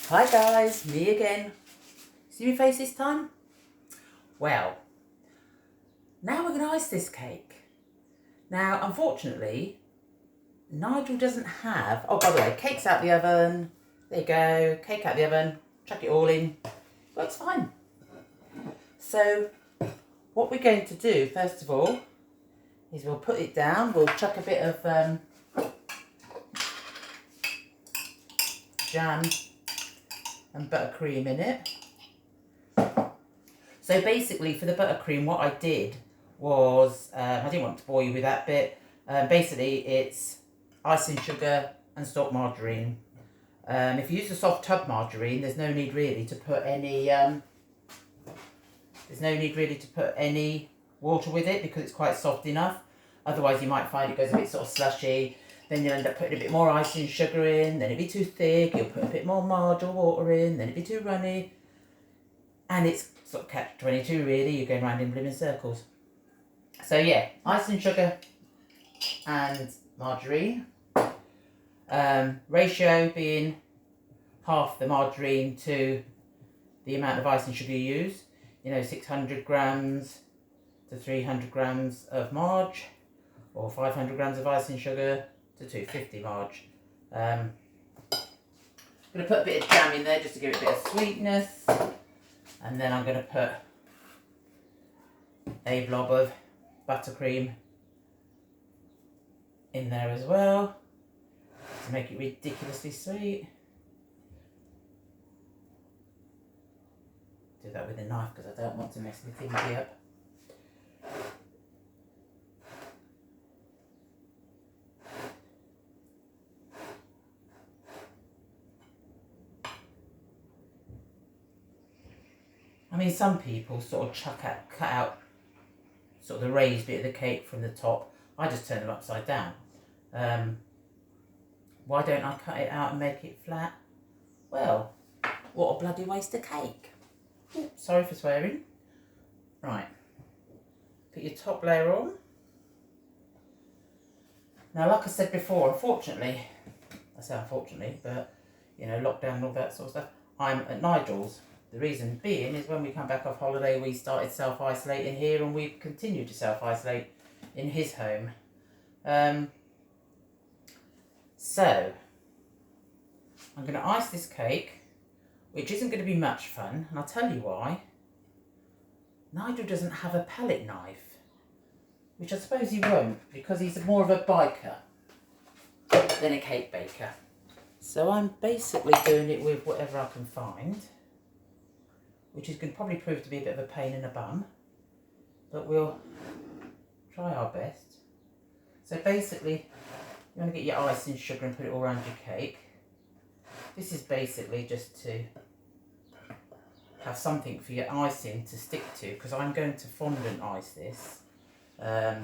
Hi guys, me again. See my face this time? Well, now we're going to ice this cake. Now, unfortunately, Nigel doesn't have... Oh, by the way, cake's out the oven. There you go, cake out the oven. Chuck it all in. Works fine. So, what we're going to do, first of all, is we'll put it down. We'll chuck a bit of jam and buttercream in it. So basically for the buttercream, what I did was, I didn't want to bore you with that bit. Basically it's icing sugar and stock margarine. If you use a soft tub margarine, there's no need really to put any water with it because it's quite soft enough. Otherwise you might find it goes a bit sort of slushy. Then you'll end up putting a bit more icing sugar in, then it'll be too thick, you'll put a bit more margarine water in, then it'll be too runny. And it's sort of catch-22 really, you're going around in blooming circles. So yeah, icing sugar and margarine. Ratio being half the margarine to the amount of icing sugar you use. You know, 600 grams to 300 grams of marge, or 500 grams of icing sugar to 250 marge. I'm going to put a bit of jam in there just to give it a bit of sweetness. And then I'm going to put a blob of buttercream in there as well to make it ridiculously sweet. Do that with a knife because I don't want to mess my thingy up. I mean, some people sort of cut out sort of the raised bit of the cake from the top. I just turn them upside down. Why don't I cut it out and make it flat? Well, what a bloody waste of cake. Ooh, sorry for swearing. Right, put your top layer on. Now, like I said before, unfortunately, I say unfortunately, but you know, lockdown and all that sort of stuff, I'm at Nigel's. The reason being is when we come back off holiday, we started self-isolating here and we've continued to self-isolate in his home. So, I'm going to ice this cake, which isn't going to be much fun, and I'll tell you why. Nigel doesn't have a palette knife, which I suppose he won't, because he's more of a biker than a cake baker. So I'm basically doing it with whatever I can find, which is going to probably prove to be a bit of a pain in the bum, but we'll try our best. So basically, you want to get your icing sugar and put it all around your cake. This is basically just to have something for your icing to stick to, because I'm going to fondant ice this. And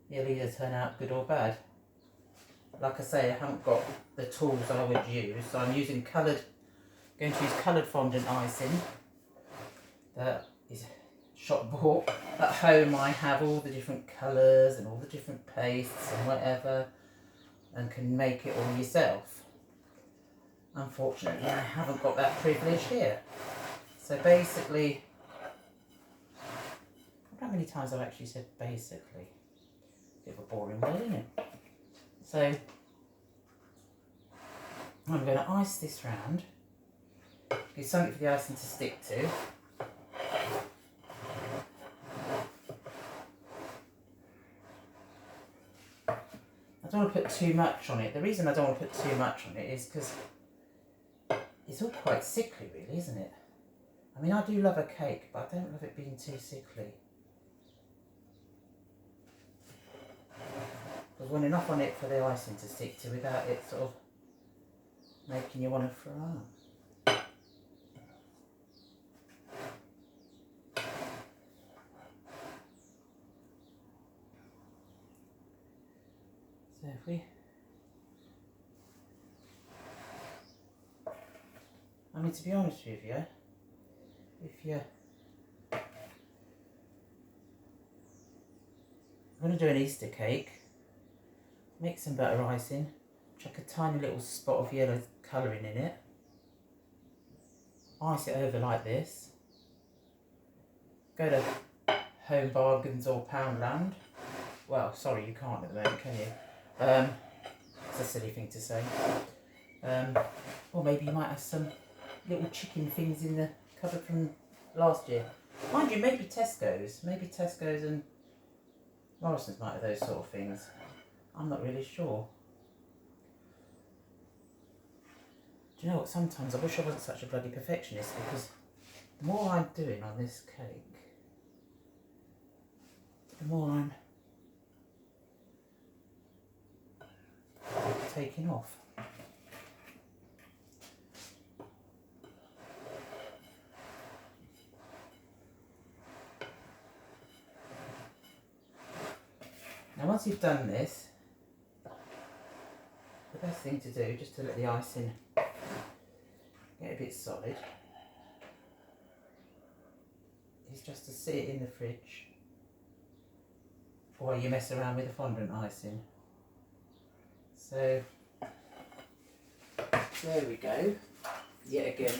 it'll either turn out good or bad. Like I say, I haven't got the tools I would use, so I'm using going to use coloured fondant icing that is shop bought. At home I have all the different colours and all the different pastes and whatever, and can make it all yourself. Unfortunately, I haven't got that privilege here. So basically, I don't know how many times I've actually said basically. Bit of a boring word, isn't it? So, I'm going to ice this round. Give something for the icing to stick to. I don't want to put too much on it. The reason I don't want to put too much on it is because it's all quite sickly, really, isn't it? I mean, I do love a cake, but I don't love it being too sickly. There's one enough on it for the icing to stick to without it sort of making you want to throw up. So if we... I mean, to be honest with you, if you're... I'm going to do an Easter cake. Make some butter icing, chuck a tiny little spot of yellow colouring in it, ice it over like this, go to Home Bargains or Poundland. Well, sorry, you can't at the moment, can you? It's a silly thing to say. Or maybe you might have some little chicken things in the cupboard from last year. Mind you, maybe Tesco's. Maybe Tesco's and Morrison's might have those sort of things. I'm not really sure. Do you know what? Sometimes I wish I wasn't such a bloody perfectionist, because the more I'm doing on this cake, the more I'm taking off. Now once you've done this, the best thing to do, just to let the icing get a bit solid, is just to sit it in the fridge while you mess around with the fondant icing. So there we go, yet again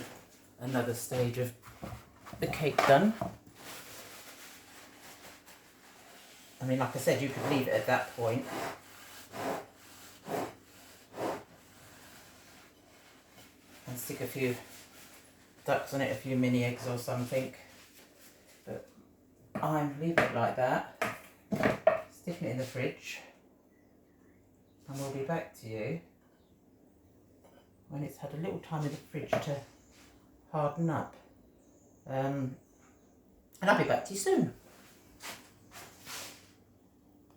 another stage of the cake done. I mean, like I said, you could leave it at that point. And stick a few ducks on it, a few mini eggs or something. But I'm leaving it like that, sticking it in the fridge, and we'll be back to you when it's had a little time in the fridge to harden up. And I'll be back to you soon.